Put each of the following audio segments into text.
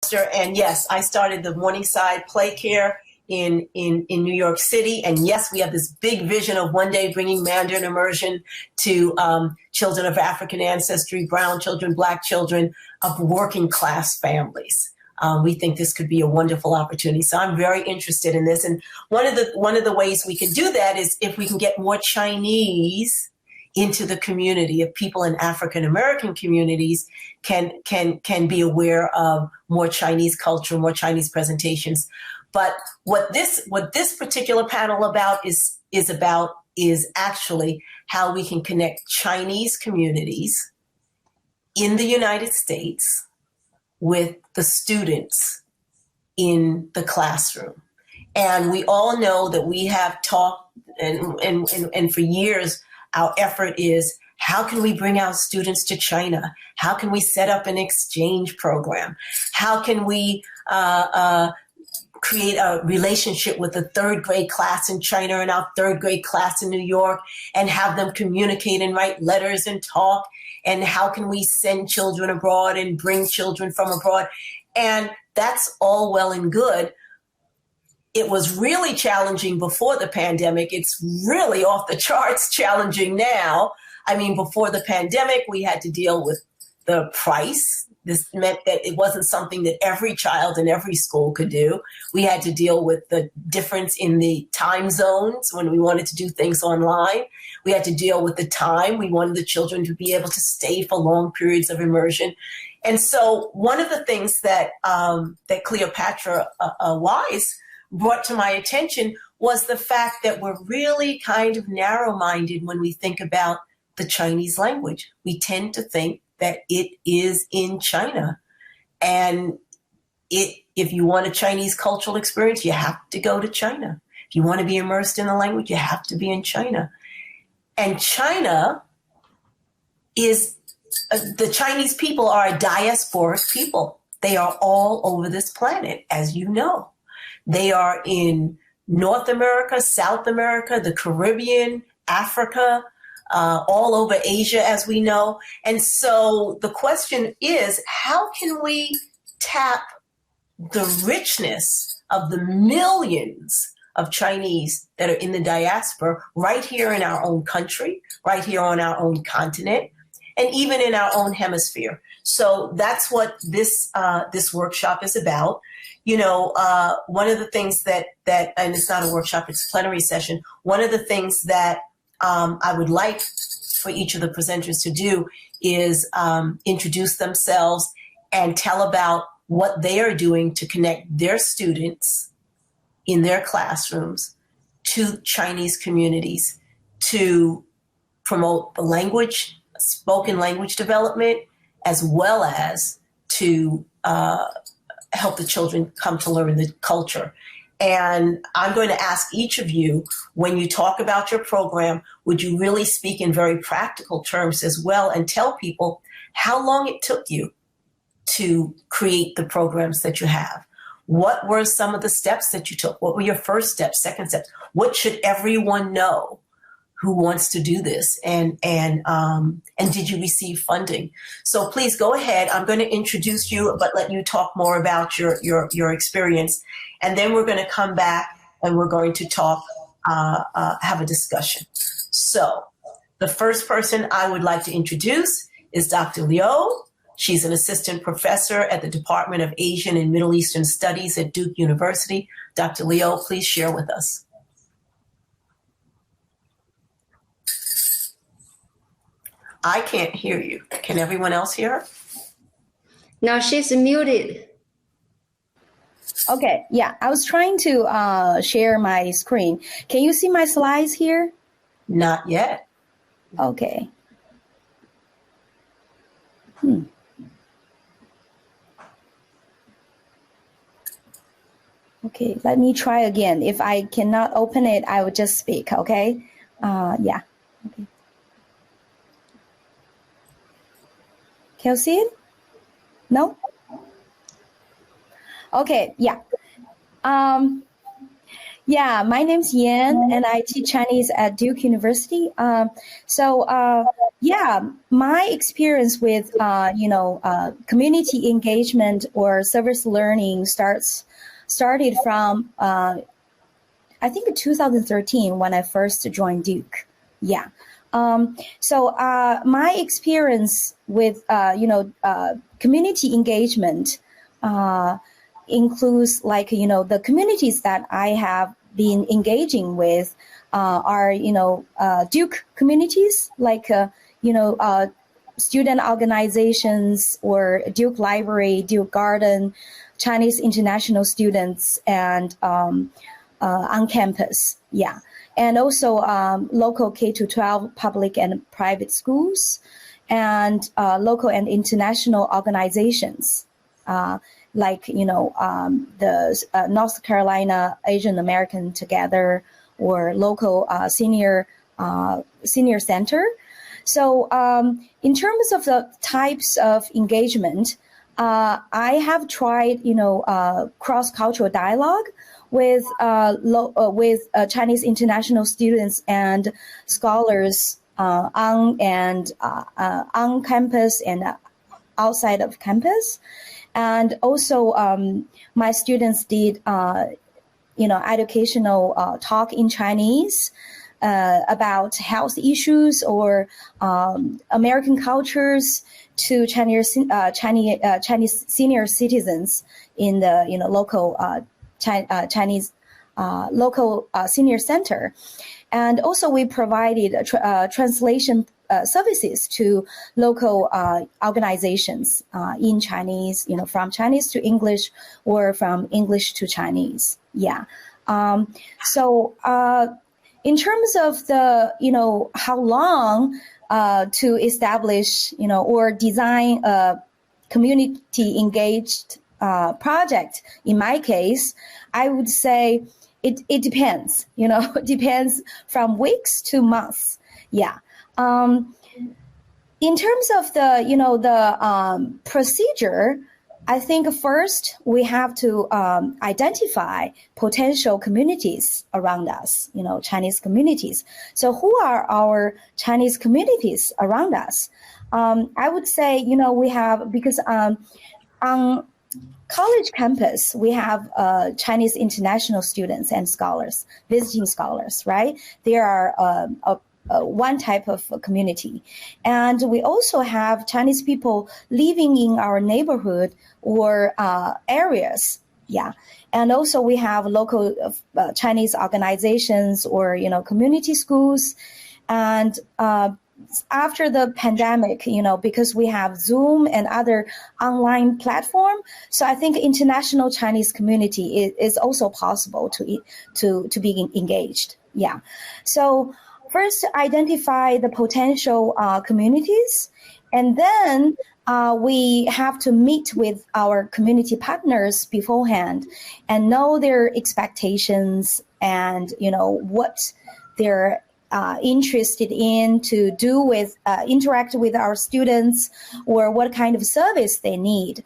Chapter. And yes, I started the Morningside Play Care in New York City. And yes, we have this big vision of one day bringing Mandarin immersion to children of African ancestry, brown children, Black children of working class families. We think this could be a wonderful opportunity. So I'm very interested in this. And one of the ways we can do that is if we can get more Chinese into the community, of people in African American communities can be aware of more Chinese culture, more Chinese presentations. But what this particular panel is actually how we can connect Chinese communities in the United States with the students in the classroom. And we all know that we have talked and for years, our effort is, how can we bring our students to China? How can we set up an exchange program? How can we create a relationship with a third grade class in China and our third grade class in New York and have them communicate and write letters and talk? And how can we send children abroad and bring children from abroad? And that's all well and good. It was really challenging before the pandemic. It's really off the charts challenging now. I mean, before the pandemic, we had to deal with the price. This meant that it wasn't something that every child in every school could do. We had to deal with the difference in the time zones when we wanted to do things online. We had to deal with the time. We wanted the children to be able to stay for long periods of immersion. And so one of the things that Cleopatra Wise brought to my attention was the fact that we're really kind of narrow-minded when we think about the Chinese language. We tend to think that it is in China. And if you want a Chinese cultural experience, you have to go to China. If you want to be immersed in the language, you have to be in China. And China is, the Chinese people are a diasporic people. They are all over this planet, as you know. They are in North America, South America, the Caribbean, Africa, all over Asia, as we know. And so the question is, how can we tap the richness of the millions of Chinese that are in the diaspora right here in our own country, right here on our own continent, and even in our own hemisphere? So that's what this workshop is about. You know, one of the things that, and it's not a workshop, it's a plenary session. One of the things that I would like for each of the presenters to do is introduce themselves and tell about what they are doing to connect their students in their classrooms to Chinese communities, to promote the language, spoken language development, as well as to help the children come to learn the culture. And I'm going to ask each of you, when you talk about your program, would you really speak in very practical terms as well and tell people how long it took you to create the programs that you have? What were some of the steps that you took? What were your first steps, second steps? What should everyone know who wants to do this? And did you receive funding? So please go ahead. I'm going to introduce you, but let you talk more about your experience. And then we're going to come back and we're going to talk, have a discussion. So the first person I would like to introduce is Dr. Liu. She's an assistant professor at the Department of Asian and Middle Eastern Studies at Duke University. Dr. Liu, please share with us. I can't hear you. Can everyone else hear her? No, she's muted. Okay, yeah, I was trying to share my screen. Can you see my slides here? Not yet. Okay. Okay, let me try again. If I cannot open it, I will just speak, okay? Yeah, okay. Can you see it? No? Yeah, my name's Yan, and I teach Chinese at Duke University. Yeah, my experience with community engagement or service learning started from I think in 2013 when I first joined Duke. Yeah. My experience with community engagement includes the communities that I have been engaging with are Duke communities student organizations or Duke Library, Duke Garden, Chinese international students, and on campus. Yeah. And also local K-12 public and private schools, and local and international organizations the North Carolina Asian American Together or local senior center. So in terms of the types of engagement, I have tried cross-cultural dialogue with Chinese international students and scholars on campus and outside of campus. And also my students did educational talk in Chinese about health issues or American cultures to Chinese senior citizens in the local Chinese local senior center. And also we provided translation services to local organizations in Chinese, from Chinese to English or from English to Chinese. Yeah. In terms of the, how long to establish, or design a community engaged project, in my case, I would say it depends, it depends from weeks to months. Yeah. In terms of the, procedure, I think first we have to identify potential communities around us, Chinese communities. So who are our Chinese communities around us? I would say, we have, because on college campus, we have Chinese international students and scholars, visiting scholars, right? There are one type of community. And we also have Chinese people living in our neighborhood or areas. Yeah. And also we have local Chinese organizations or, community schools. And after the pandemic, because we have Zoom and other online platform, so I think international Chinese community is also possible to be engaged. Yeah. So first, identify the potential communities, and then we have to meet with our community partners beforehand and know their expectations and, what they're interested in to do with, interact with our students, or what kind of service they need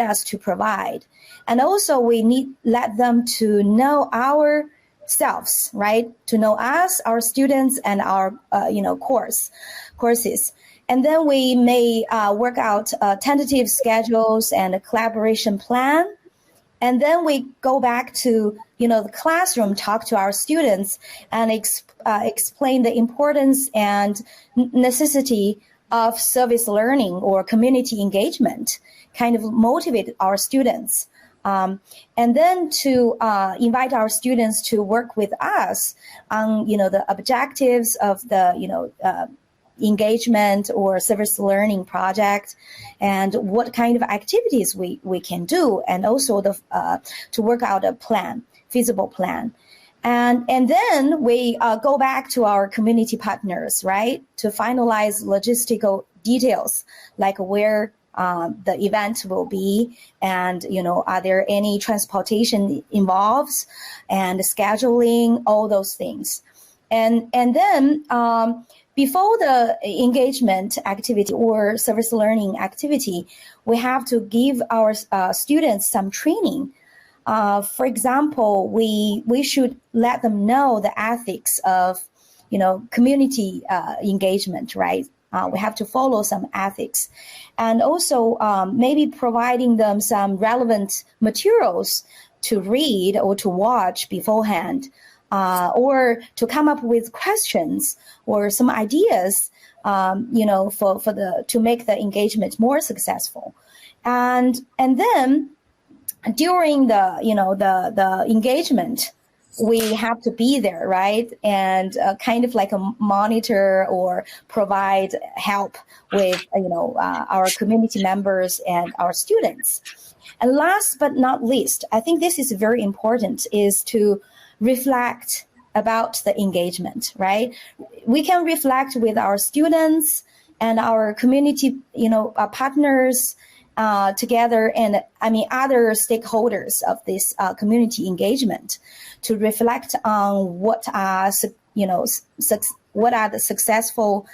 us to provide. And also we let them to know our selves, right? To know us, our students, and our, courses. And then we may work out tentative schedules and a collaboration plan. And then we go back to, the classroom, talk to our students and explain the importance and necessity of service learning or community engagement, kind of motivate our students. And then to invite our students to work with us on, the objectives of the, engagement or service learning project, and what kind of activities we can do, and also to work out a plan, feasible plan. And then we go back to our community partners, right, to finalize logistical details, like where the event will be, and, are there any transportation involved, and scheduling, all those things. And then before the engagement activity or service learning activity, we have to give our students some training For example, we should let them know the ethics of, community engagement, right? We have to follow some ethics, and also maybe providing them some relevant materials to read or to watch beforehand, or to come up with questions or some ideas, to make the engagement more successful, and then during the engagement, we have to be there, right? And kind of like a monitor or provide help with, our community members and our students. And last but not least, I think this is very important, is to reflect about the engagement, right? We can reflect with our students and our community, partners, together, and other stakeholders of this community engagement, to reflect on what are the successful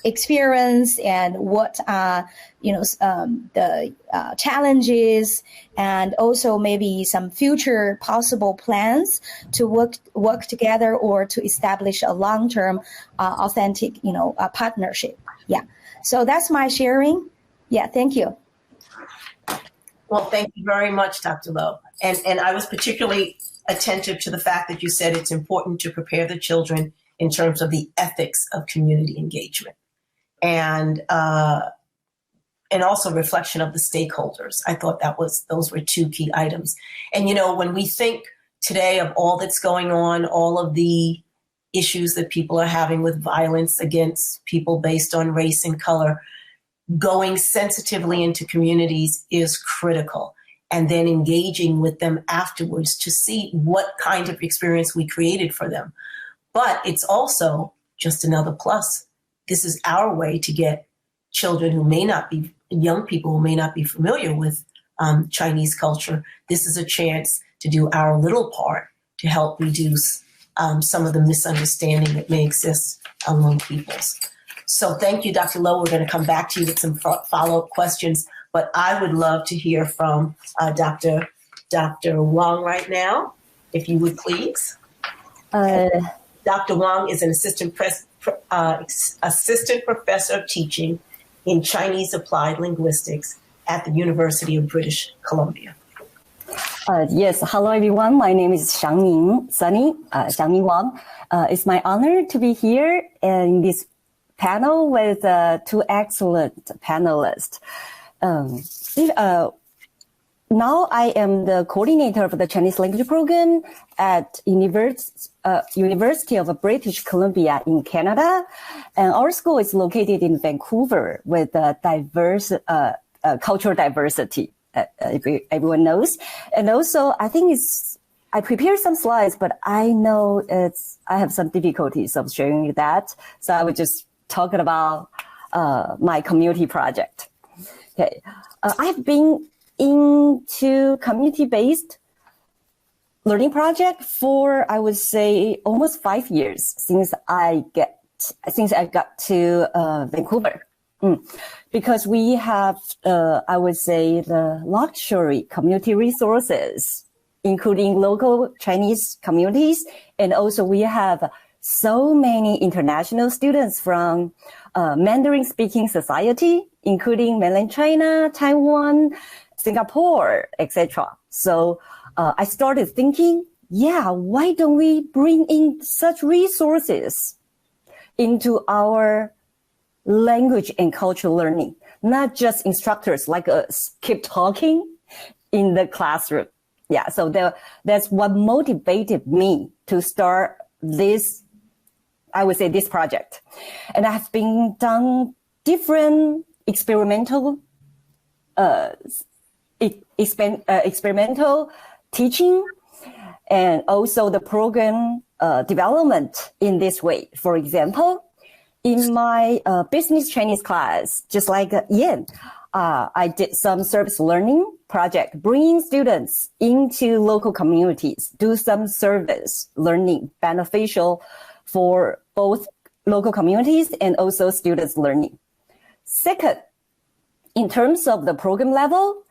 experience, and what are the challenges, and also maybe some future possible plans to work together, or to establish a long-term authentic partnership. Yeah, so that's my sharing. Yeah, thank you. Well, thank you very much, Dr. Lowe. And I was particularly attentive to the fact that you said it's important to prepare the children in terms of the ethics of community engagement, and also reflection of the stakeholders. I thought those were two key items. And, when we think today of all that's going on, all of the issues that people are having with violence against people based on race and color, going sensitively into communities is critical, and then engaging with them afterwards to see what kind of experience we created for them. But it's also just another plus. This is our way to get children young people who may not be familiar with Chinese culture. This is a chance to do our little part to help reduce some of the misunderstanding that may exist among peoples. So thank you, Dr. Lowe. We're going to come back to you with some follow-up questions, but I would love to hear from Dr. Wang right now, if you would please. Dr. Wang is an assistant professor of teaching in Chinese applied linguistics at the University of British Columbia. Yes, hello everyone. My name is Xiangming Wang. It's my honor to be here in this panel with two excellent panelists. Now I am the coordinator of the Chinese language program at University of British Columbia in Canada. And our school is located in Vancouver with diverse cultural diversity, everyone knows. And also, I prepared some slides, but I know I have some difficulties of sharing that. So I would just talk about my community project. Okay, I've been into community-based learning project for, I would say, almost 5 years since I got to Vancouver. Because we have, I would say, the luxury community resources, including local Chinese communities, and also we have so many international students from Mandarin-speaking society, including mainland China, Taiwan, Singapore, etc. So I started thinking, why don't we bring in such resources into our language and cultural learning? Not just instructors like us keep talking in the classroom. Yeah, so that's what motivated me to start this, I would say, this project. And I have been done different experimental teaching, and also the program development in this way. For example, in my business Chinese class, just like Yan, I did some service learning project, bringing students into local communities, do some service learning beneficial for both local communities and also students learning. Second, in terms of the program level,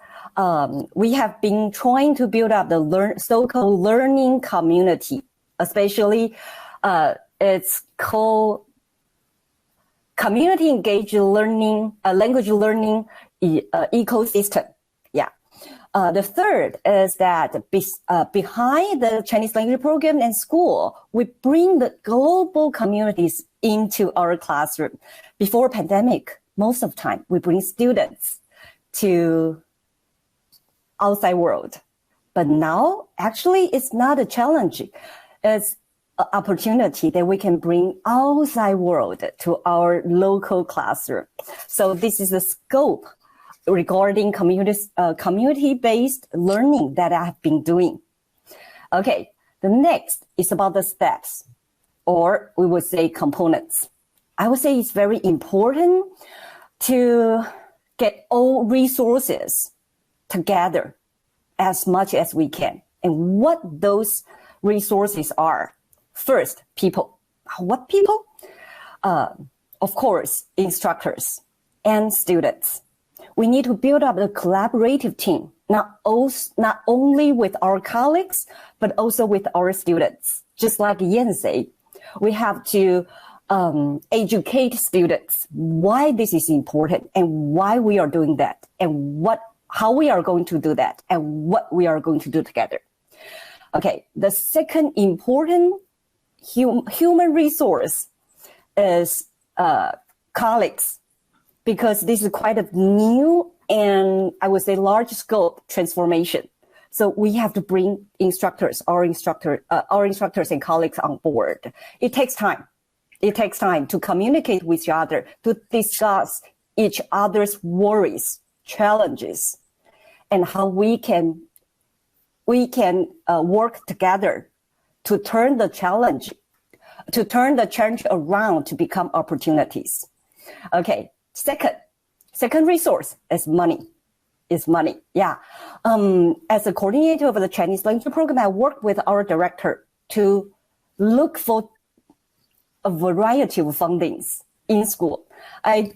we have been trying to build up the so-called learning community, especially it's called community engaged learning, language learning ecosystem. Yeah. The third is that behind the Chinese language program and school, we bring the global communities into our classroom. Before pandemic, most of the time, we bring students to outside world. But now, actually, it's not a challenge. It's an opportunity that we can bring outside world to our local classroom. So this is the scope regarding community-based learning that I have been doing. Okay, the next is about the steps, or we would say components. I would say it's very important to get all resources together as much as we can. And what those resources are. First, people. What people? Of course, instructors and students. We need to build up a collaborative team, not only with our colleagues, but also with our students. Just like Yan said, we have to educate students why this is important and why we are doing that and how we are going to do that and what we are going to do together. Okay, the second important human resource is colleagues, because this is quite a new and I would say large scope transformation. So we have to bring our instructors and colleagues on board. It takes time. It takes time to communicate with each other, to discuss each other's worries, challenges, and how we can work together to turn the challenge around to become opportunities. Okay. Second resource is money. Yeah. As a coordinator of the Chinese language program, I work with our director to look for a variety of fundings in school. I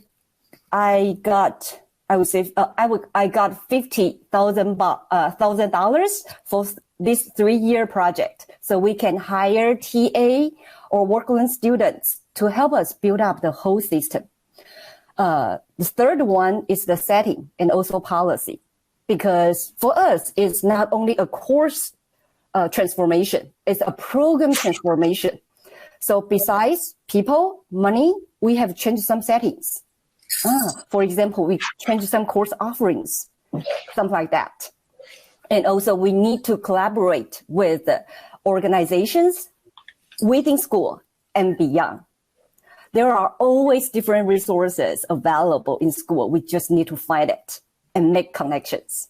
got $50,000 for this 3-year project, so we can hire TA or work-learn students to help us build up the whole system. The third one is the setting and also policy, because for us, it's not only a course transformation, it's a program transformation. So besides people, money, we have changed some settings. For example, we changed some course offerings, something like that. And also we need to collaborate with organizations within school and beyond. There are always different resources available in school. We just need to find it and make connections.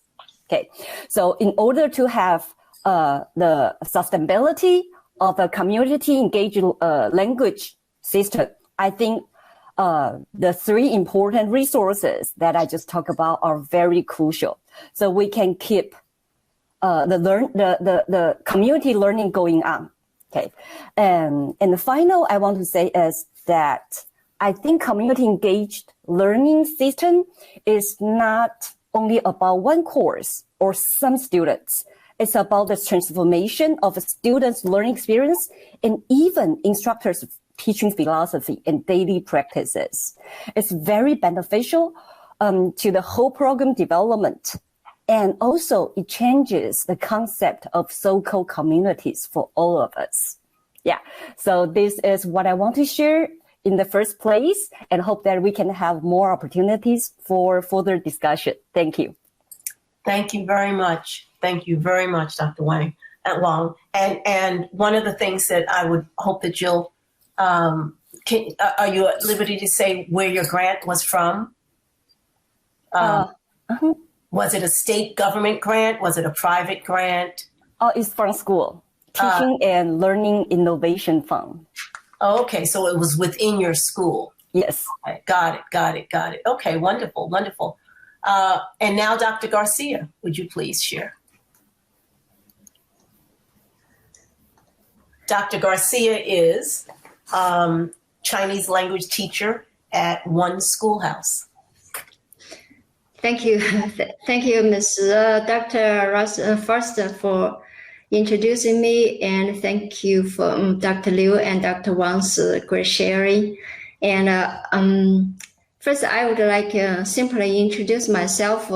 Okay. So in order to have the sustainability of a community engaged language system, I think the 3 important resources that I just talked about are very crucial. So we can keep the community learning going on. Okay. And the final I want to say is that I think community engaged learning system is not only about one course or some students. It's about the transformation of a student's learning experience and even instructors' teaching philosophy and daily practices. It's very beneficial to the whole program development. And also it changes the concept of so-called communities for all of us. Yeah. So this is what I want to share in the first place, and hope that we can have more opportunities for further discussion. Thank you. Thank you very much. Thank you very much, Dr. Wang at Long. And one of the things that I would hope that you'll, are you at liberty to say where your grant was from? Was it a state government grant? Was it a private grant? Oh, it's from school. Teaching and Learning Innovation Fund. Oh, okay, so it was within your school. Yes. Okay, got it. Okay, wonderful. And now, Dr. Garcia, would you please share? Dr. Garcia is Chinese language teacher at One Schoolhouse. Thank you. Thank you, Ms. Dr. Ross, first for introducing me, and thank you for Dr. Liu and Dr. Wang's great sharing. And first, I would like simply introduce myself,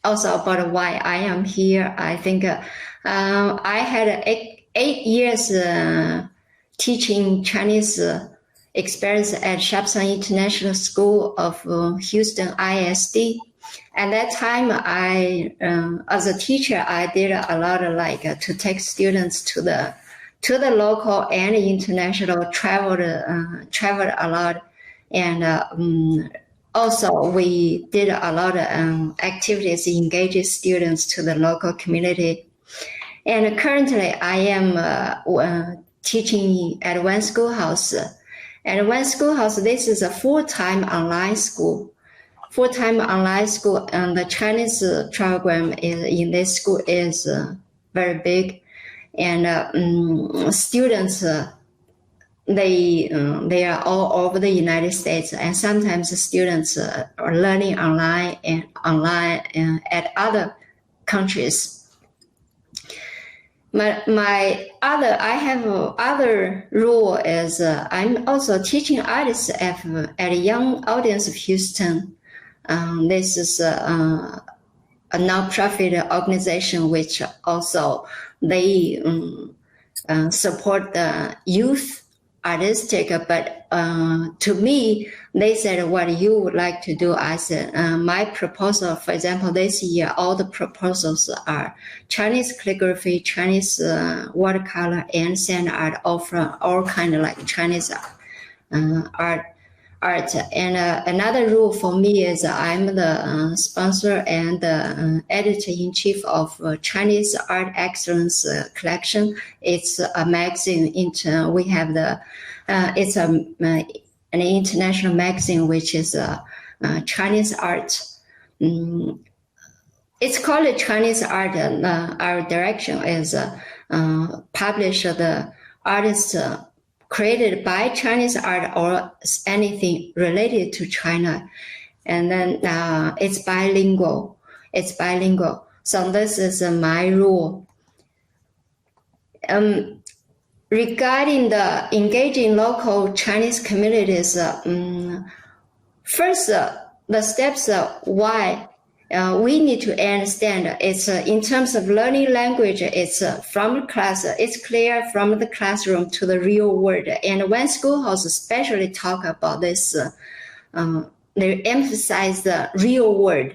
also about why I am here. I think I had eight years teaching Chinese experience at Sharpstown International School of Houston ISD. At that time, I, as a teacher, I did a lot of to take students to the local and international, traveled a lot, and also we did a lot of activities engaging students to the local community. And currently, I am teaching at one schoolhouse. At one schoolhouse, this is a full-time online school. And the Chinese program in this school is very big, and students they are all over the United States, and sometimes the students are learning online at other countries. I have other role is I'm also teaching artists at a young audience of Houston. This is a nonprofit organization which also they support the youth artistic, but to me, they said, what you would like to do? I said, my proposal, for example, this year, all the proposals are Chinese calligraphy, Chinese watercolor, and sand art, all from all kind of Chinese art. And another rule for me is I'm the sponsor and the editor-in-chief of Chinese Art Excellence Collection. It's a magazine. We have it's an international magazine which is Chinese art. It's called Chinese Art. Our direction is publish the artists created by Chinese art or anything related to China. And then it's bilingual. So this is my rule. Regarding the engaging local Chinese communities, first, the steps why we need to understand it's in terms of learning language, it's from class, it's clear from the classroom to the real world. And when schoolhouse especially talk about this, they emphasize the real world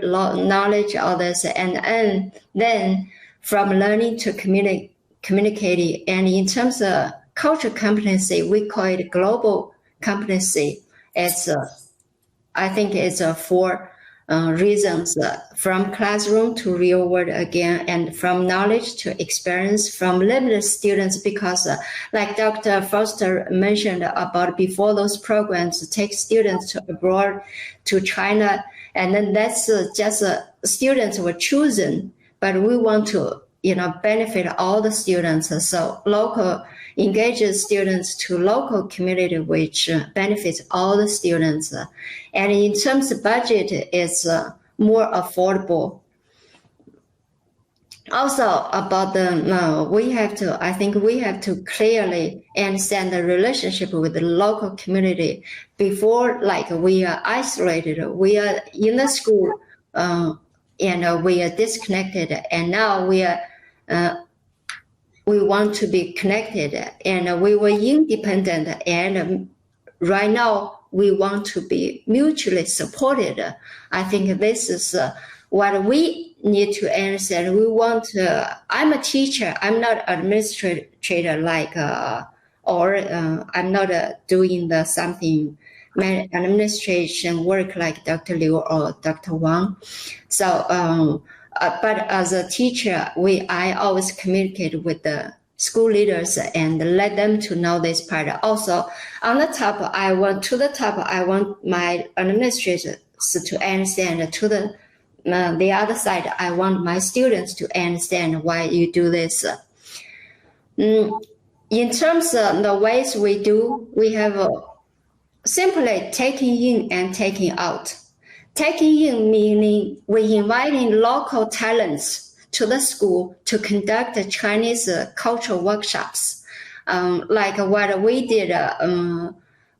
knowledge, all this, and then from learning to communicating. And in terms of cultural competency, we call it global competency. It's I think it's 4 reasons, from classroom to real world again, and from knowledge to experience, from limited students, because like Dr. Foster mentioned about before, those programs take students to abroad, to China, and then that's just students were chosen, but we want to benefit all the students. So local engages students to local community, which benefits all the students. And in terms of budget, it's more affordable. Also about I think we have to clearly understand the relationship with the local community. Before, we are isolated, we are in the school, and we are disconnected, and now we want to be connected, and we were independent, and right now we want to be mutually supported. I think this is what we need to understand. We want I'm a teacher, I'm not administrator or I'm not doing something administration work like Dr. Liu or Dr. Wang. So but as a teacher, I always communicate with the school leaders and let them to know this part. Also, on the top, I want my administrators to understand. To the other side, I want my students to understand why you do this. In terms of the ways we do, we have simply taking in and taking out. Taking in meaning we inviting local talents to the school to conduct Chinese cultural workshops. Like what we did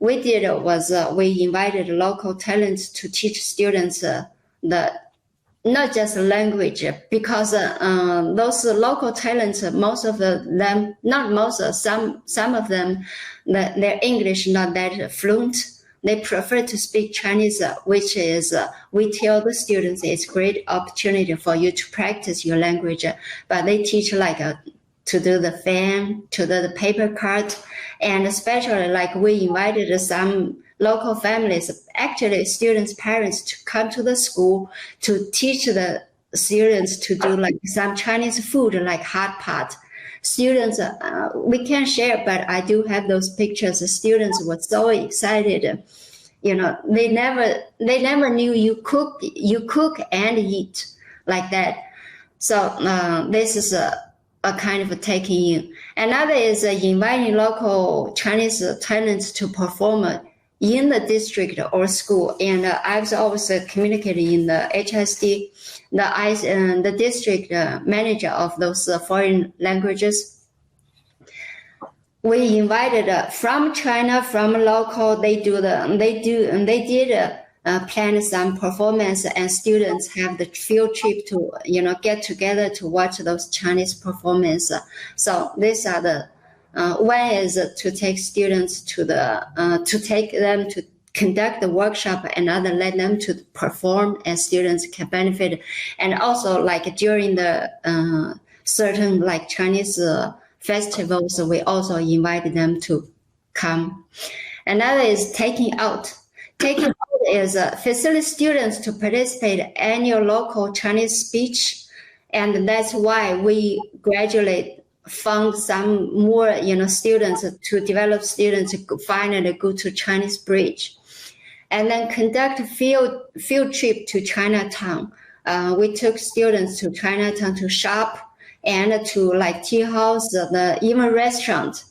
was we invited local talents to teach students not just language, because those local talents, most of them, not most, some of them, their English not that fluent. They prefer to speak Chinese, which is, we tell the students it's a great opportunity for you to practice your language, but they teach like to do the fan, to do the paper cut, and especially like we invited some local families, actually students' parents, to come to the school to teach the students to do like some Chinese food, like hot pot. Students, we can't share, but I do have those pictures. The students were so excited. You know, they never knew you cook and eat like that. So this is a kind of a taking in. Another is inviting local Chinese talents to perform in the district or school. And I was always communicating in the HSD, the district manager of those foreign languages. We invited from China, from local. They did plan some performance, and students have the field trip to get together to watch those Chinese performance. So these are the one is to take students to take them to conduct the workshop, another let them to perform, and students can benefit. And also like during the certain like Chinese festivals, we also invited them to come. Another is taking out. Taking out is facilitate students to participate in annual local Chinese speech, and that's why we gradually found some more students to develop students to finally go to Chinese Bridge, and then conduct field trip to Chinatown. We took students to Chinatown to shop and to like tea house, even restaurant.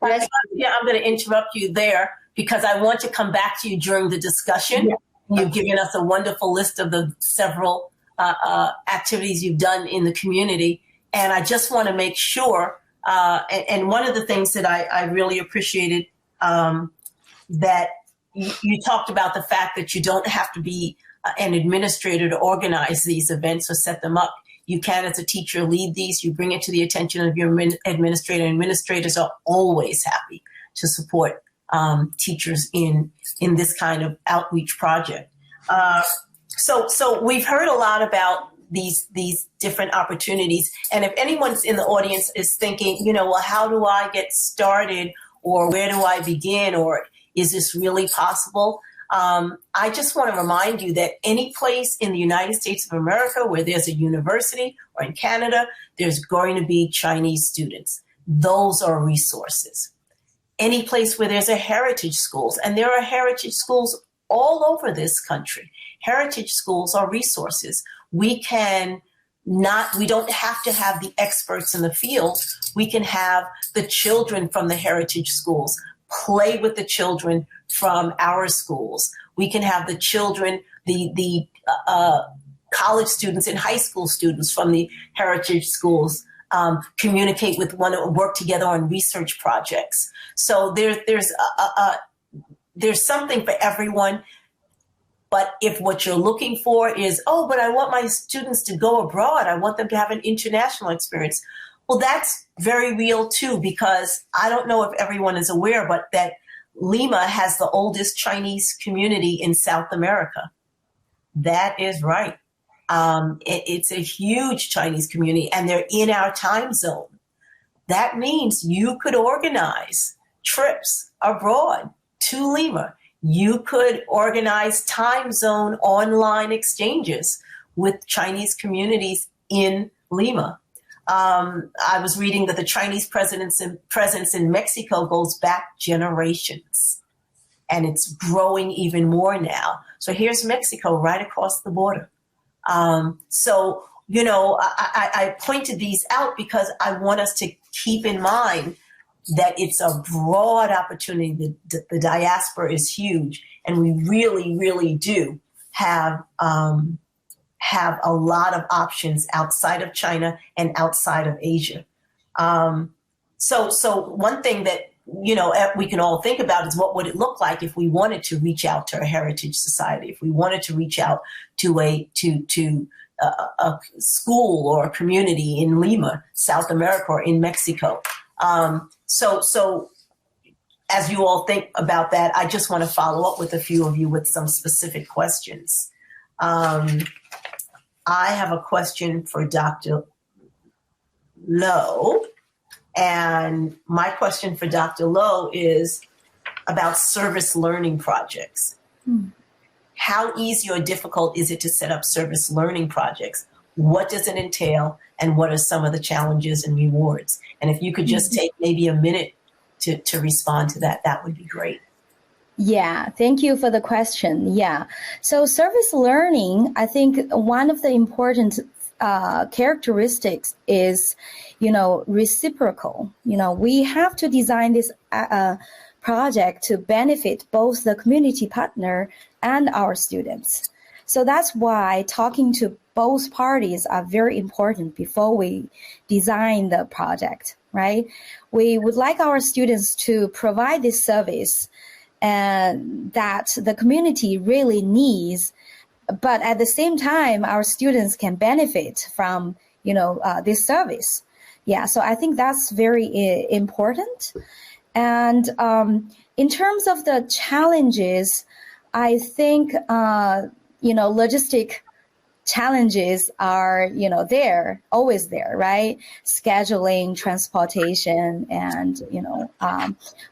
Yeah, I'm going to interrupt you there because I want to come back to you during the discussion. Yeah. You've given us a wonderful list of the several activities you've done in the community. And I just want to make sure, and one of the things that I really appreciated, that you talked about the fact that you don't have to be an administrator to organize these events or set them up. You can, as a teacher, lead these. You bring it to the attention of your administrator. Administrators are always happy to support teachers in this kind of outreach project. So we've heard a lot about these different opportunities. And if anyone's in the audience is thinking, well, how do I get started, or where do I begin, or is this really possible? I just want to remind you that any place in the United States of America where there's a university, or in Canada, there's going to be Chinese students. Those are resources. Any place where there's a heritage schools, and there are heritage schools all over this country. Heritage schools are resources. We don't have to have the experts in the field. We can have the children from the heritage schools play with the children from our schools. We can have the children, the college students and high school students from the heritage schools communicate with one another, work together on research projects. So there's something for everyone. But if what you're looking for is, but I want my students to go abroad, I want them to have an international experience. Well, that's very real too, because I don't know if everyone is aware, but that Lima has the oldest Chinese community in South America. That is right. It's a huge Chinese community, and they're in our time zone. That means you could organize trips abroad to Lima. You could organize time zone online exchanges with Chinese communities in Lima. I was reading that the Chinese presence in Mexico goes back generations, and it's growing even more now. So here's Mexico right across the border. So, I pointed these out because I want us to keep in mind that it's a broad opportunity. The diaspora is huge, and we really, really do have a lot of options outside of China and outside of Asia. So one thing that, we can all think about is what would it look like if we wanted to reach out to a heritage society, if we wanted to reach out to a school or a community in Lima, South America, or in Mexico. So as you all think about that, I just want to follow up with a few of you with some specific questions. I have a question for Dr. Lowe. And my question for Dr. Lowe is about service learning projects. How easy or difficult is it to set up service learning projects? What does it entail? And what are some of the challenges and rewards? And if you could just take maybe a minute to respond to that, that would be great. Yeah, thank you for the question. Yeah. So service learning, I think one of the important characteristics is, reciprocal. We have to design this project to benefit both the community partner and our students. So that's why talking to both parties are very important before we design the project, right? We would like our students to provide this service and that the community really needs, but at the same time, our students can benefit from, this service. Yeah, so I think that's very important. And in terms of the challenges, I think, logistic challenges are, always there, right? Scheduling, transportation, and,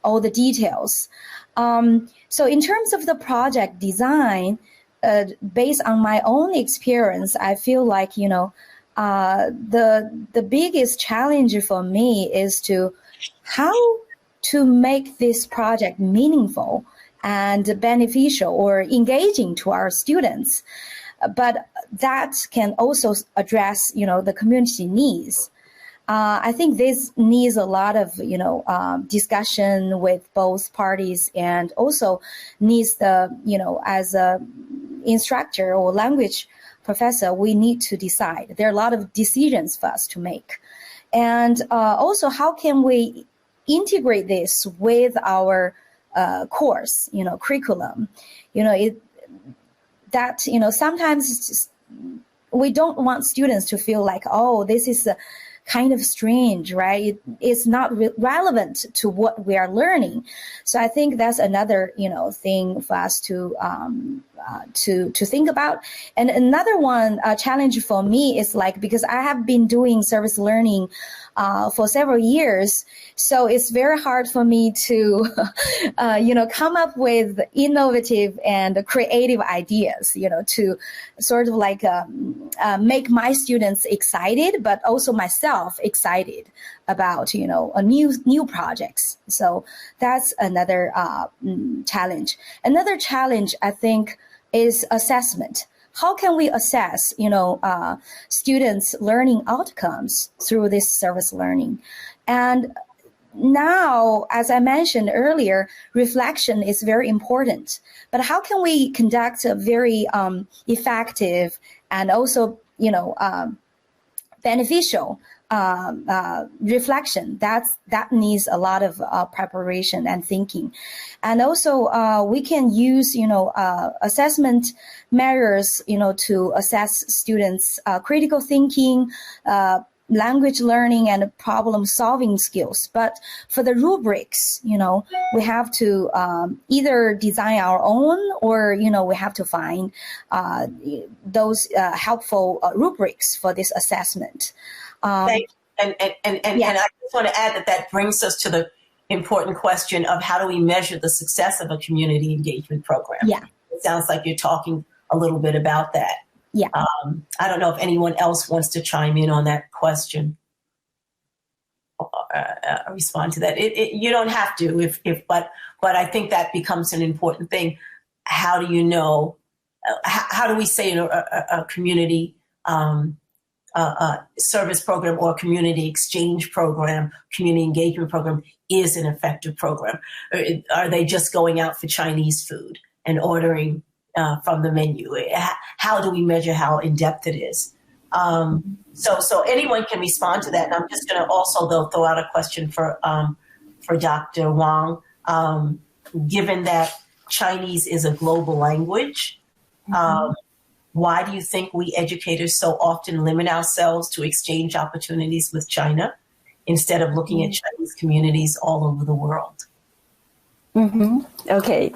all the details. So in terms of the project design, based on my own experience, I feel like, the biggest challenge for me is how to make this project meaningful and beneficial or engaging to our students. But that can also address, the community needs. I think this needs a lot of, discussion with both parties, and also needs as a instructor or language professor, we need to decide. There are a lot of decisions for us to make. And also, how can we integrate this with our course, curriculum? Sometimes it's just, we don't want students to feel like, oh, this is kind of strange, right? It's not relevant to what we are learning. So I think that's another, thing for us to think about. And another one challenge for me is because I have been doing service learning for several years, so it's very hard for me to, come up with innovative and creative ideas, to sort of make my students excited, but also myself excited about, a new projects. So that's another challenge. Another challenge, I think, is assessment. How can we assess, students' learning outcomes through this service learning? And now, as I mentioned earlier, reflection is very important. But how can we conduct a very effective and also, beneficial reflection? That needs a lot of preparation and thinking. And also we can use assessment measures to assess students' critical thinking, language learning, and problem solving skills. But for the rubrics, we have to either design our own, or we have to find those helpful rubrics for this assessment. And I just want to add that brings us to the important question of how do we measure the success of a community engagement program? Yeah. It sounds like you're talking a little bit about that. Yeah. I don't know if anyone else wants to chime in on that question. Respond to that. You don't have to, but I think that becomes an important thing. How do you know? How do we say a community service program or community exchange program, community engagement program is an effective program? Are they just going out for Chinese food and ordering from the menu? How do we measure how in-depth it is? So anyone can respond to that. And I'm just going to also, though, throw out a question for Dr. Wang. Given that Chinese is a global language, why do you think we educators so often limit ourselves to exchange opportunities with China instead of looking at Chinese communities all over the world? Okay.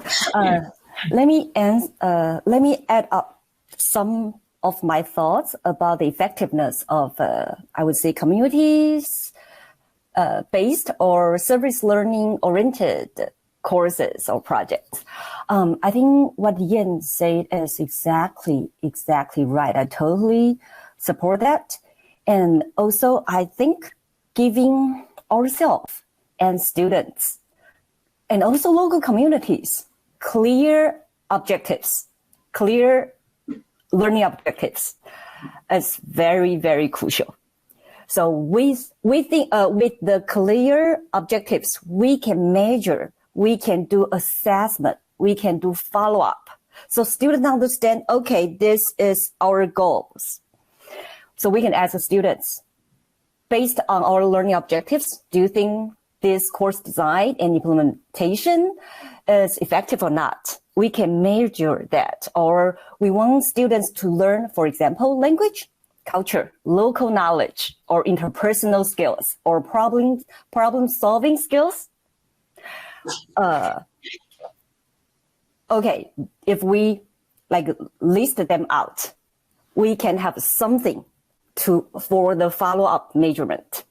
Let me add up some of my thoughts about the effectiveness of, I would say, communities based or service learning oriented courses or projects. I think what Yen said is exactly right. I totally support that. And also, I think giving ourselves and students and also local communities clear objectives, clear learning objectives is very, very crucial. So with the clear objectives, we can measure, we can do assessment, we can do follow-up. So students understand, okay, this is our goals. So we can ask the students, based on our learning objectives, do you think this course design and implementation is effective or not? We can measure that. Or we want students to learn, for example, language, culture, local knowledge, or interpersonal skills, or problem-solving skills. Okay, if we list them out, we can have something for the follow-up measurement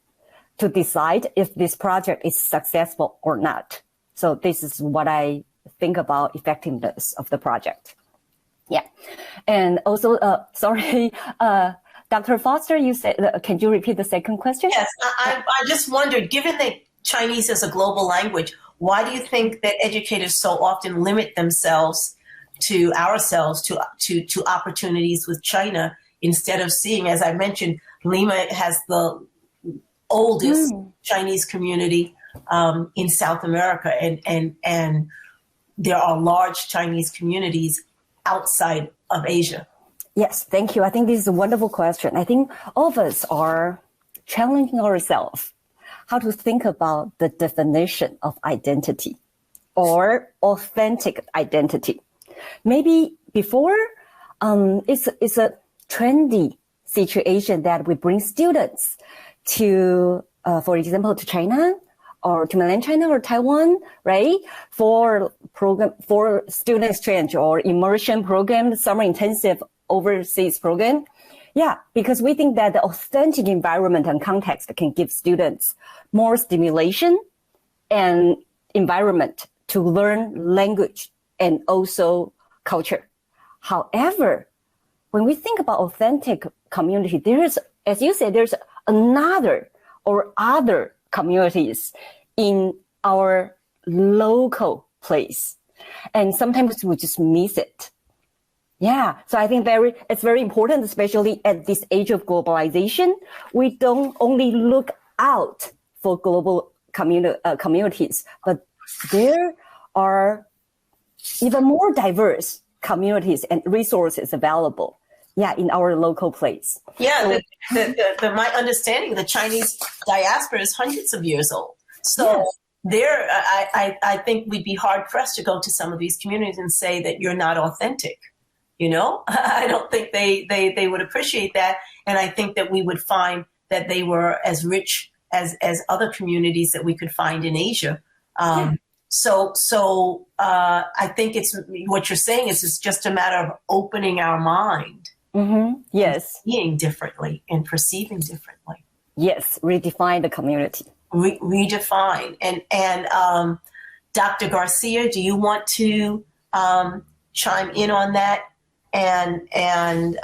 to decide if this project is successful or not. So this is what I think about effectiveness of the project. Yeah. And also, sorry, Dr. Foster, you said, can you repeat the second question? Yes, I just wondered, given that Chinese is a global language, why do you think that educators so often limit themselves to opportunities with China instead of seeing, as I mentioned, Lima has the oldest Chinese community in South America, and there are large Chinese communities outside of Asia. Yes, thank you. I think this is a wonderful question. I think all of us are challenging ourselves how to think about the definition of identity or authentic identity. Maybe before, it's a trendy situation that we bring students to, for example, to China or to mainland China or Taiwan, right? For student exchange or immersion program, summer intensive overseas program. Yeah, because we think that the authentic environment and context can give students more stimulation and environment to learn language and also culture. However, when we think about authentic community, there's, as you said, there's another or other communities in our local place. And sometimes we just miss it. Yeah, so I think it's very important, especially at this age of globalization. We don't only look out for global communities, but there are even more diverse communities and resources available. Yeah, in our local place. Yeah, so, my understanding, the Chinese diaspora is hundreds of years old. So yes. I think we'd be hard pressed to go to some of these communities and say that you're not authentic. You know, I don't think they would appreciate that. And I think that we would find that they were as rich as other communities that we could find in Asia. So I think it's what you're saying is it's just a matter of opening our mind. Mm-hmm. Yes. Seeing differently and perceiving differently. Yes. Redefine the community. Redefine. And Dr. Garcia, do you want to chime in on that? And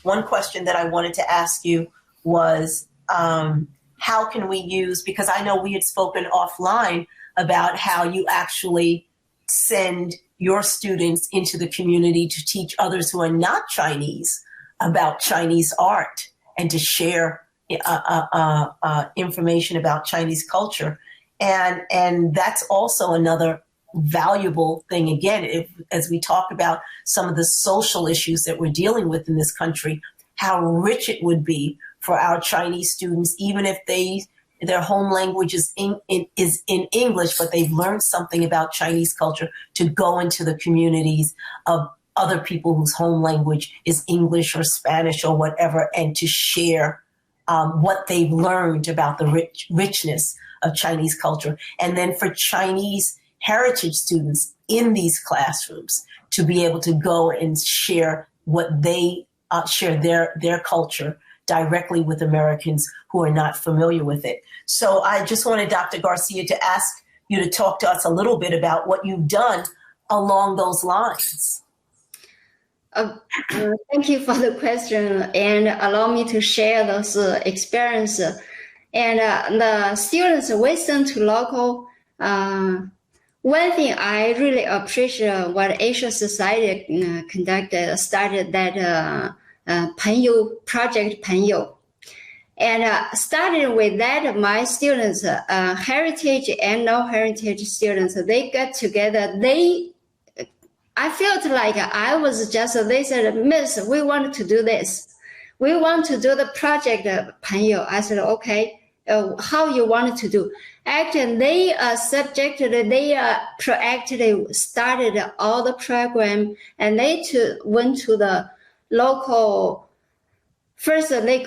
one question that I wanted to ask you was, how can we use, because I know we had spoken offline about how you actually send your students into the community to teach others who are not Chinese about Chinese art and to share information about Chinese culture. And that's also another valuable thing. Again, as we talk about some of the social issues that we're dealing with in this country, how rich it would be for our Chinese students, even if their home language is in English, but they've learned something about Chinese culture, to go into the communities of other people whose home language is English or Spanish or whatever, and to share what they've learned about the richness of Chinese culture. And then for Chinese heritage students in these classrooms to be able to go and share what they share their culture directly with Americans who are not familiar with it. So I just wanted Dr. Garcia to ask you to talk to us a little bit about what you've done along those lines. Thank you for the question, and allow me to share those experiences. And the students listen to local. One thing I really appreciate what Asia Society started that Project Penyo. And started with that, my students, heritage and no-heritage students, they got together. I felt like I was just, they said, Miss, we want to do this. We want to do the project Penyo. I said, okay, how you want to do? Actually, they proactively started all the program, and they went to the local. First, they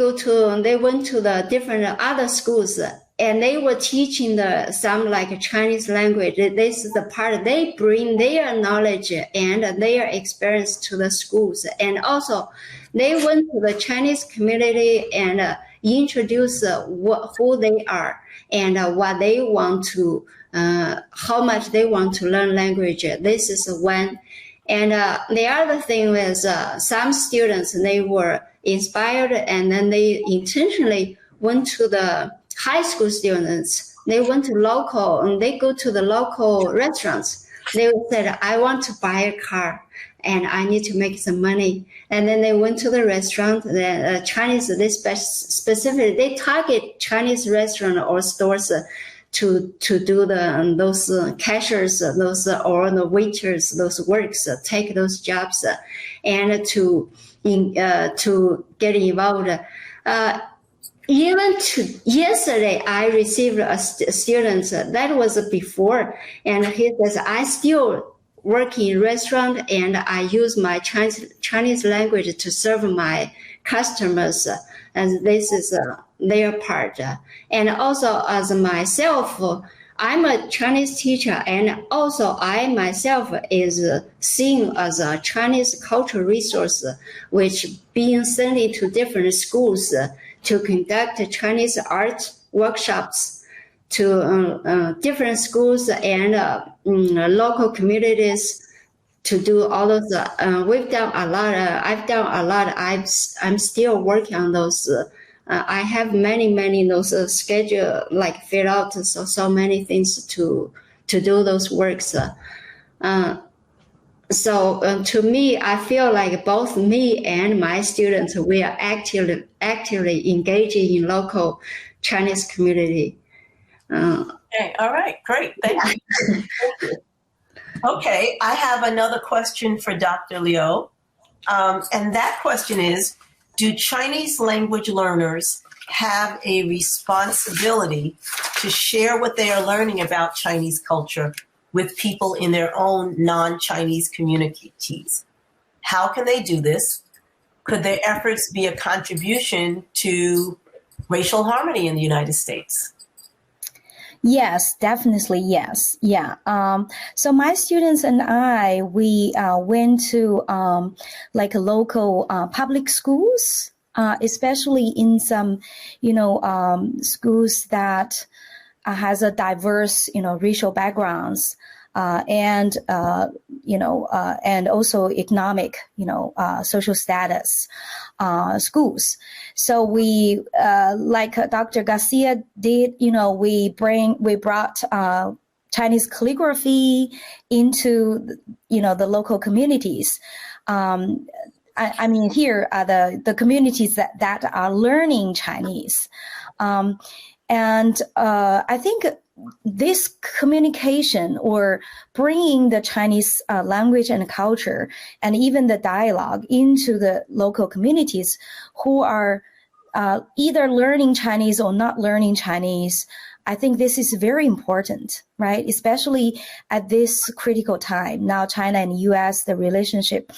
went to the different other schools, and they were teaching some like Chinese language. This is the part they bring their knowledge and their experience to the schools. And also, they went to the Chinese community and introduce who they are and what they want to, how much they want to learn language. This is one. And the other thing was some students, they were inspired, and then they intentionally went to the high school students. They went to local, and they go to the local restaurants. They said, I want to buy a car, and I need to make some money. And then they went to the restaurant. The Chinese, they specifically, they target Chinese restaurant or stores to do those cashiers, those or the waiters, those works, take those jobs, and to get involved. Even yesterday, I received a student that was before, and he says, I still work in restaurant, and I use my Chinese language to serve my customers, and this is their part. And also, as myself, I'm a Chinese teacher, and also I myself is seen as a Chinese cultural resource, which being sent into different schools to conduct Chinese art workshops to different schools and local communities to do all those. We've done a lot. I've done a lot. I'm still working on those. I have many those schedule like fill out so many things to do those works. So to me, I feel like both me and my students, we are actively engaging in local Chinese community. Okay, all right, great, thank you. Okay, I have another question for Dr. Liu, and that question is, do Chinese language learners have a responsibility to share what they are learning about Chinese culture with people in their own non-Chinese communities? How can they do this? Could their efforts be a contribution to racial harmony in the United States? Yes, definitely. Yes. Yeah. So my students and I, we went to like local public schools, especially in some, schools that has a diverse, racial backgrounds, and also economic, social status, schools. So we, like Dr. Garcia did, we brought Chinese calligraphy into, the local communities. I mean, here are the communities that are learning Chinese. And I think this communication or bringing the Chinese language and culture and even the dialogue into the local communities who are either learning Chinese or not learning Chinese, I think this is very important, right? Especially at this critical time. Now, China and US, the relationship,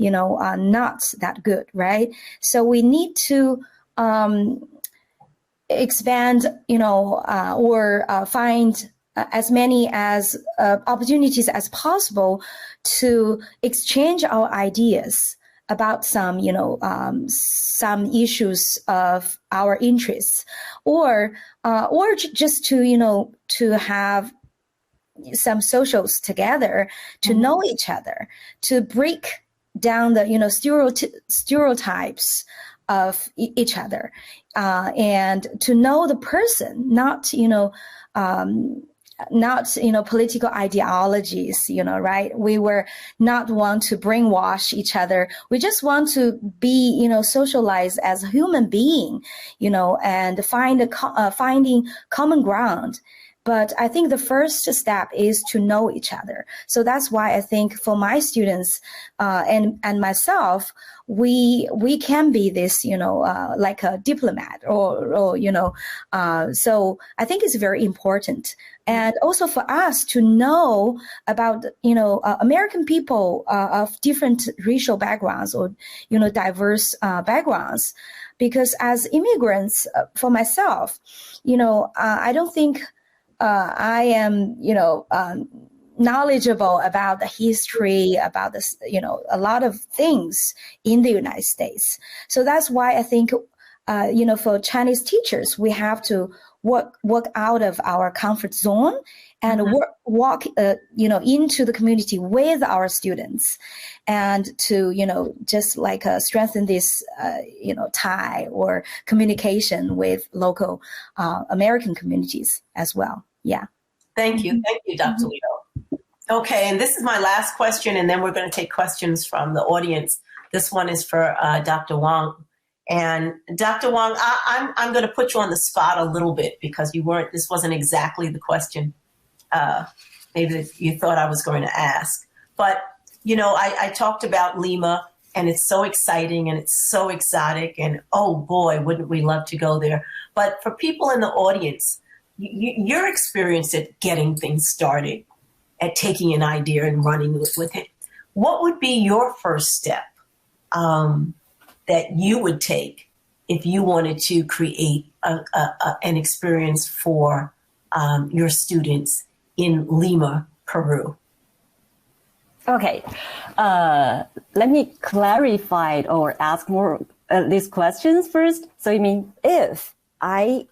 are not that good, right? So we need to expand, or find as many as opportunities as possible to exchange our ideas about some, some issues of our interests, or just to, to have some socials together, to know each other, to break down the, stereotypes of each other, and to know the person, not, political ideologies, right? We were not want to brainwash each other. We just want to be, socialize as a human being, and finding common ground. But I think the first step is to know each other. So that's why I think for my students, and myself, we can be this, like a diplomat or so I think it's very important. And also for us to know about, American people of different racial backgrounds or, diverse backgrounds, because as immigrants, for myself, I don't think I am, knowledgeable about the history, about this, a lot of things in the United States. So that's why I think, for Chinese teachers, we have to work out of our comfort zone and walk, into the community with our students, and to, just like strengthen this, tie or communication with local American communities as well. Yeah. Thank you. Thank you, Dr. Liu. Okay, and this is my last question, and then we're going to take questions from the audience. This one is for Dr. Wang. And Dr. Wang, I'm going to put you on the spot a little bit because this wasn't exactly the question maybe that you thought I was going to ask. But, I talked about Lima, and it's so exciting and it's so exotic, and oh boy, wouldn't we love to go there. But for people in the audience, your experience at getting things started, at taking an idea and running with it, what would be your first step that you would take if you wanted to create an experience for your students in Lima, Peru? Okay, let me clarify or ask more these questions first. So you mean if I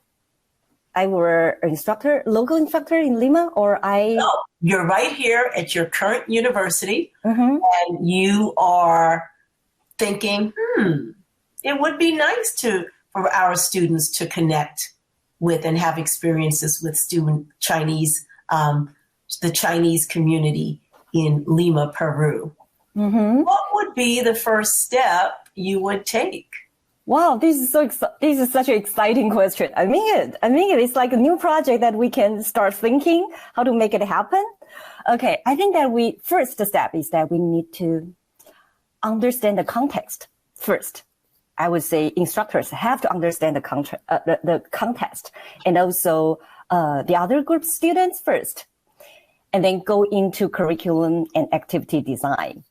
were an instructor, local instructor in Lima, or No, you're right here at your current university, and you are thinking, it would be nice for our students to connect with and have experiences with the Chinese community in Lima, Peru. What would be the first step you would take? Wow, this is such an exciting question. I mean it's like a new project that we can start thinking how to make it happen. Okay, I think that first step is that we need to understand the context first. I would say instructors have to understand the context, and also the other group students first, and then go into curriculum and activity design.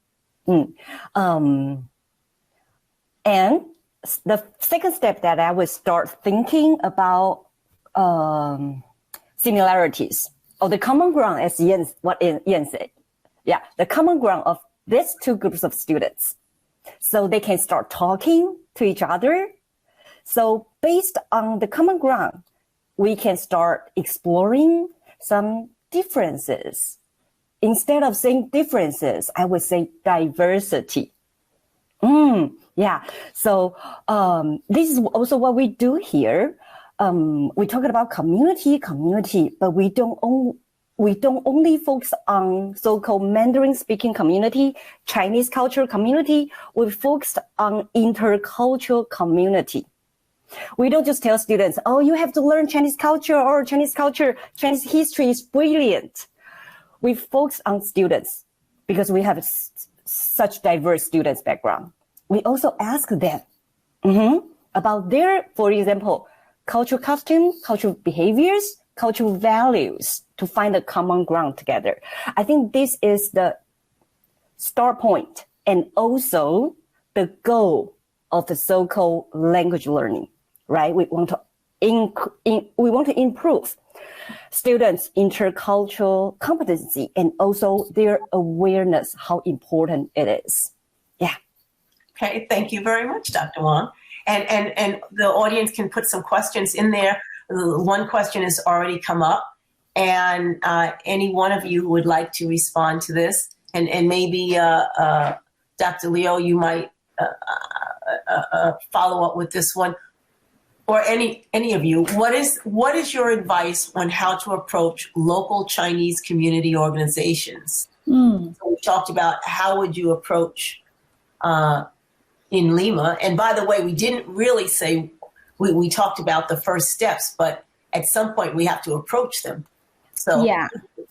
And the second step that I would start thinking about similarities or the common ground, as Yan said. Yeah, the common ground of these two groups of students. So they can start talking to each other. So based on the common ground, we can start exploring some differences. Instead of saying differences, I would say diversity. Yeah. So this is also what we do here. We talk about community, but we don't only focus on so-called Mandarin-speaking community, Chinese cultural community. We focused on intercultural community. We don't just tell students, oh, you have to learn Chinese culture or Chinese history is brilliant. We focus on students because we have such diverse students background. We also ask them about their, for example, cultural costume, cultural behaviors, cultural values to find a common ground together. I think this is the start point and also the goal of the so-called language learning, right? We want to improve students' intercultural competency and also their awareness how important it is. Yeah. Okay, thank you very much, Dr. Wang. And the audience can put some questions in there. One question has already come up, and any one of you who would like to respond to this, and maybe Dr. Liu, you might follow up with this one, or any of you. What is your advice on how to approach local Chinese community organizations? So we talked about how would you approach in Lima, and by the way, we didn't really say. We talked about the first steps, but at some point we have to approach them. So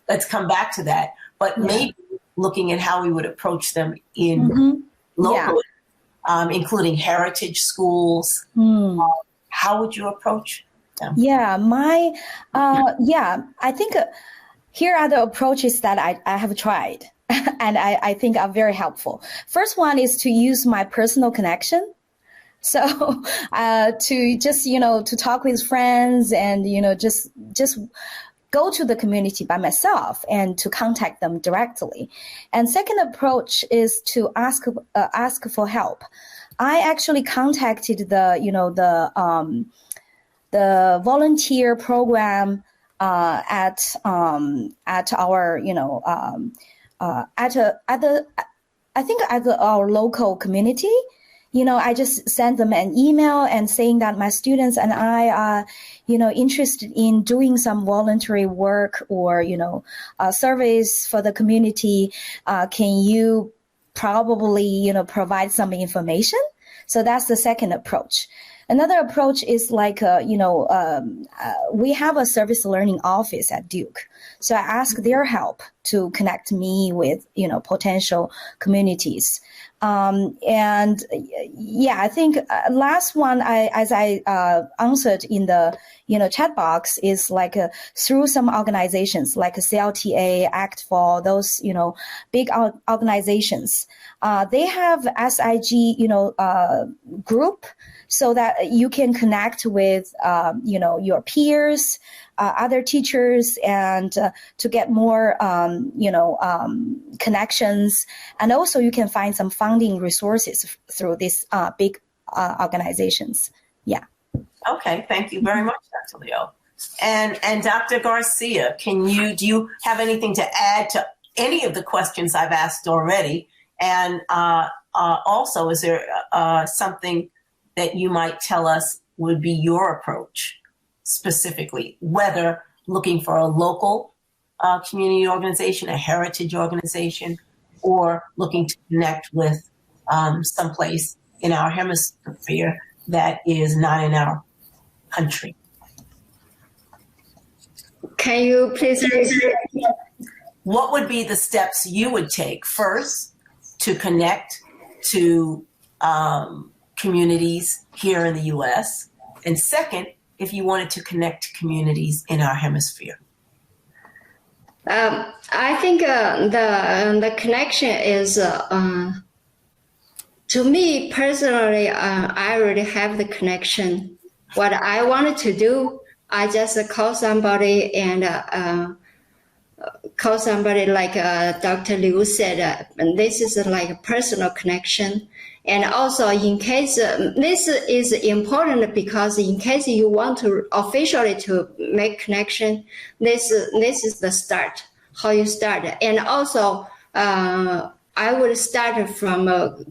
let's come back to that. But maybe looking at how we would approach them in locally, including heritage schools. How would you approach them? I think here are the approaches that I have tried and I think are very helpful. First one is to use my personal connection. So, to just, to talk with friends and, just go to the community by myself and to contact them directly. And second approach is to ask for help. I actually contacted the volunteer program, at our, at our local community. I just sent them an email and saying that my students and I are, interested in doing some voluntary work or, service for the community. Can you probably, provide some information? So that's the second approach. Another approach is like, we have a service learning office at Duke. So I ask their help to connect me with, potential communities. I think last one, as I answered in the, chat box is like through some organizations like CLTA, Act for those, big organizations. They have SIG, group so that you can connect with, your peers, other teachers and to get more, connections. And also you can find some funding resources through these big organizations. Yeah. Okay. Thank you very much, Dr. Liu. And Dr. Garcia, do you have anything to add to any of the questions I've asked already? And also, is there something that you might tell us would be your approach specifically, whether looking for a local community organization, a heritage organization, or looking to connect with someplace in our hemisphere that is not in our country? Can you please repeat? What would be the steps you would take first to connect to communities here in the U.S., and second, if you wanted to connect to communities in our hemisphere? I think the connection is, to me personally, I already have the connection. What I wanted to do, I just call somebody and call somebody like Dr. Liu said, and this is like a personal connection. And also in case, this is important because in case you want to officially to make connection, this is the start, how you start. And also, I would start from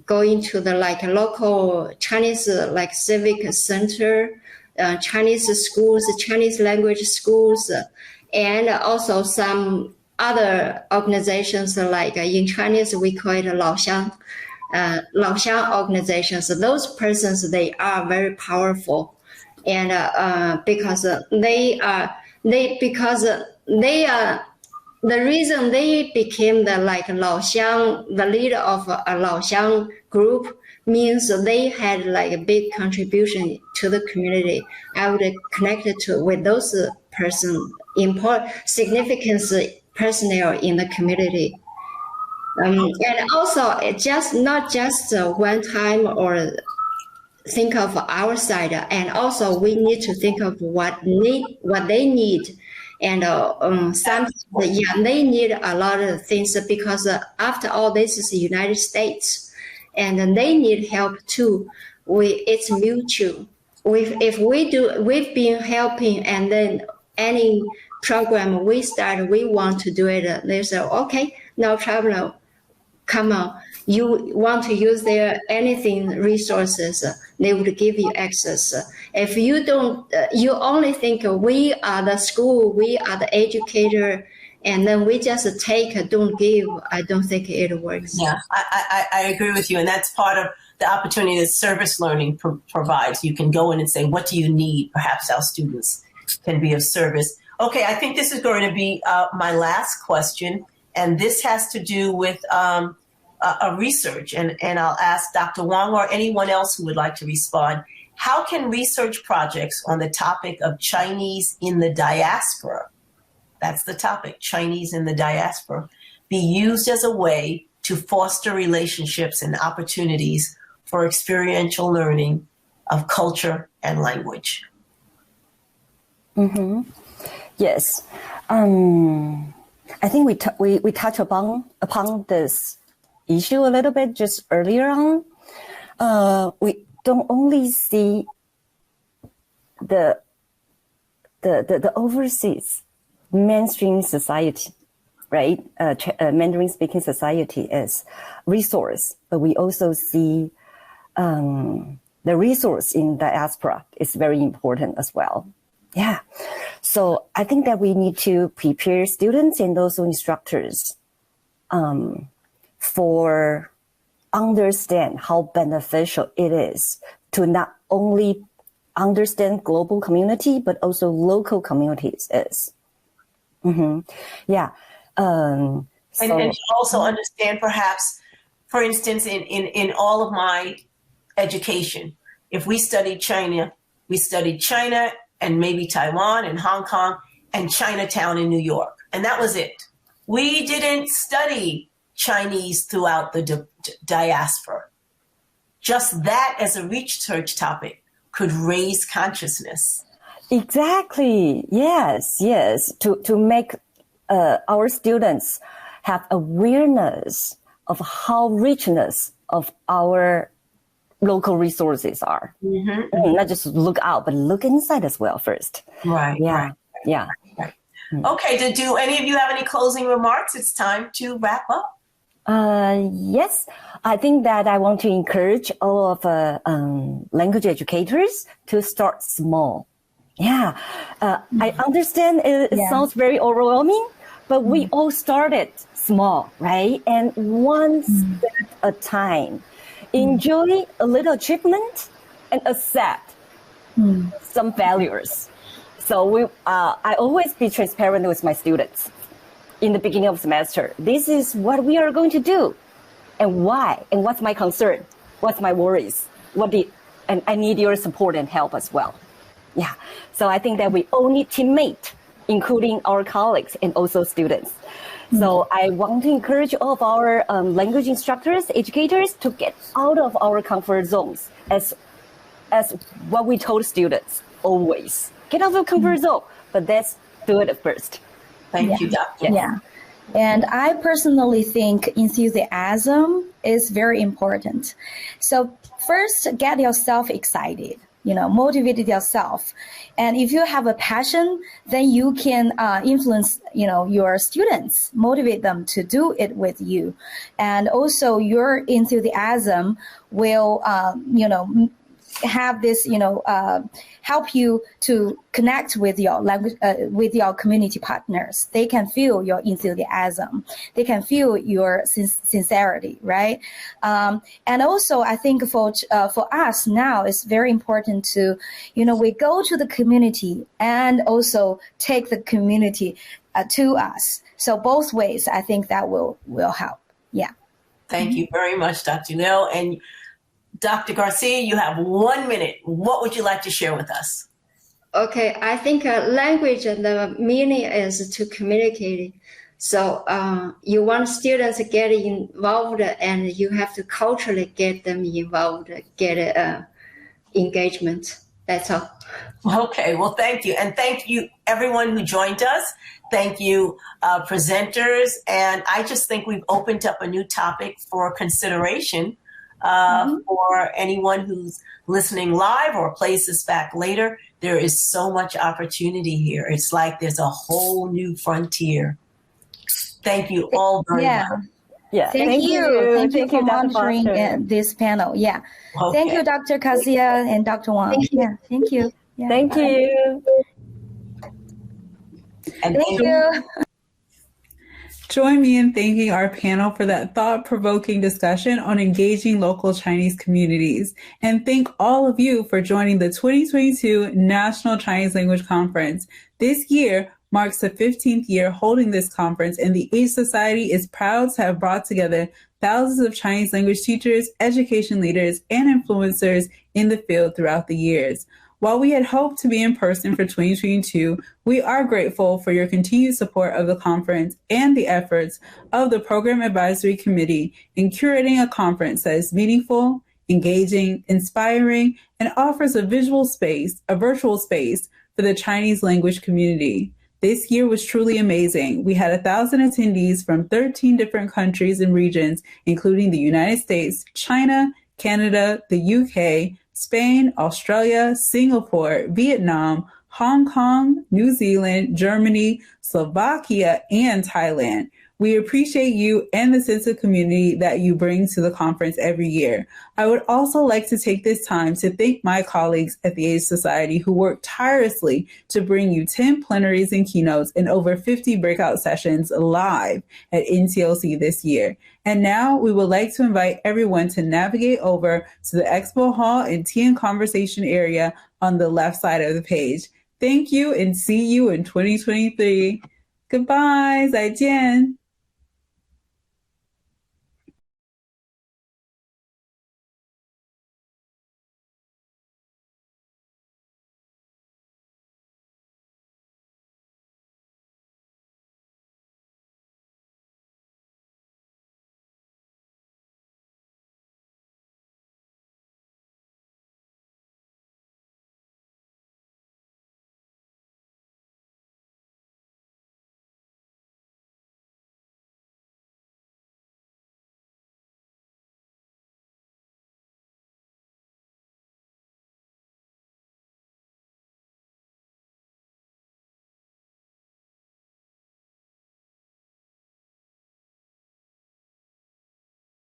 going to the like local Chinese like civic center, Chinese schools, Chinese language schools, and also some other organizations like in Chinese we call it Laoxiang organizations. Those persons, they are very powerful. and because they are the reason they became the the leader of a Laoxiang group means they had like a big contribution to the community. I would connect it with those significance personnel in the community. And also, not just one time or think of our side, and also we need to think of what they need. And they need a lot of things because after all, this is the United States, and they need help too. It's mutual. We've been helping, and then any program we start, we want to do it. They say, okay, no problem. Come on. You want to use their anything resources, they would give you access. If you don't, you only think we are the school, we are the educator, and then we just take, don't give. I don't think it works. Yeah, I agree with you. And that's part of the opportunity that service learning provides. You can go in and say, what do you need? Perhaps our students can be of service. Okay, I think this is going to be my last question. And this has to do with a research, and I'll ask Dr. Wang or anyone else who would like to respond. How can research projects on the topic of Chinese in the diaspora, that's the topic, Chinese in the diaspora, be used as a way to foster relationships and opportunities for experiential learning of culture and language? Mm-hmm. Yes. I think we touched upon this issue a little bit just earlier on. We don't only see the overseas mainstream society, right? Mandarin speaking society as resource, but we also see the resource in diaspora is very important as well. Yeah. So I think that we need to prepare students and also instructors for understand how beneficial it is to not only understand global community, but also local communities is. Mm-hmm. Yeah. And also understand perhaps, for instance, in all of my education, if we studied China and maybe Taiwan and Hong Kong and Chinatown in New York. And that was it. We didn't study Chinese throughout the diaspora. Just that as a research topic could raise consciousness. Exactly. Yes. To make our students have awareness of how richness of our local resources are. Mm-hmm. Not just look out, but look inside as well first. Right. Yeah. Right. Yeah. Right. Okay. Do any of you have any closing remarks? It's time to wrap up. Yes. I think that I want to encourage all of language educators to start small. Yeah. I understand it sounds very overwhelming, but we all started small, right? And one step at a time. Enjoy a little achievement and accept some failures. So I always be transparent with my students in the beginning of semester. This is what we are going to do, and why, and what's my concern, what's my worries, and I need your support and help as well. Yeah. So I think that we all need teammates, including our colleagues and also students. So I want to encourage all of our language instructors, educators to get out of our comfort zones as what we told students always. Get out of the comfort zone, but let's do it first. Thank you, Doctor. Yeah. And I personally think enthusiasm is very important. So first, get yourself excited. Motivate yourself. And if you have a passion, then you can influence, your students, motivate them to do it with you. And also your enthusiasm will, have this, help you to connect with your language, with your community partners. They can feel your enthusiasm. They can feel your sincerity, right? And also, I think for us now, it's very important to, we go to the community and also take the community to us. So both ways, I think that will help. Yeah. Thank you very much, Dr. Liu. And Dr. Garcia, you have 1 minute. What would you like to share with us? Okay, I think language, the meaning is to communicate. So you want students to get involved, and you have to culturally get them involved, get engagement. That's all. Okay, well, thank you. And thank you, everyone who joined us. Thank you, presenters. And I just think we've opened up a new topic for consideration for anyone who's listening live or plays this back later. There is so much opportunity here. It's like there's a whole new frontier. Thank you all very much. Yeah. Thank you. Thank you for monitoring this panel. Yeah. Okay. Thank you, Dr. Kazia and Dr. Wang. Yeah. Thank you. Yeah. Thank you. And thank you. Join me in thanking our panel for that thought-provoking discussion on engaging local Chinese communities. And thank all of you for joining the 2022 National Chinese Language Conference. This year marks the 15th year holding this conference, and the Age Society is proud to have brought together thousands of Chinese language teachers, education leaders, and influencers in the field throughout the years. While we had hoped to be in person for 2022, we are grateful for your continued support of the conference and the efforts of the Program Advisory Committee in curating a conference that is meaningful, engaging, inspiring, and offers a virtual space for the Chinese language community. This year was truly amazing. We had 1,000 attendees from 13 different countries and regions, including the United States, China, Canada, the UK, Spain, Australia, Singapore, Vietnam, Hong Kong, New Zealand, Germany, Slovakia, and Thailand. We appreciate you and the sense of community that you bring to the conference every year. I would also like to take this time to thank my colleagues at the Age Society who worked tirelessly to bring you 10 plenaries and keynotes and over 50 breakout sessions live at NCLC this year. And now we would like to invite everyone to navigate over to the Expo Hall and Tea and Conversation area on the left side of the page. Thank you and see you in 2023. Goodbye, 再见.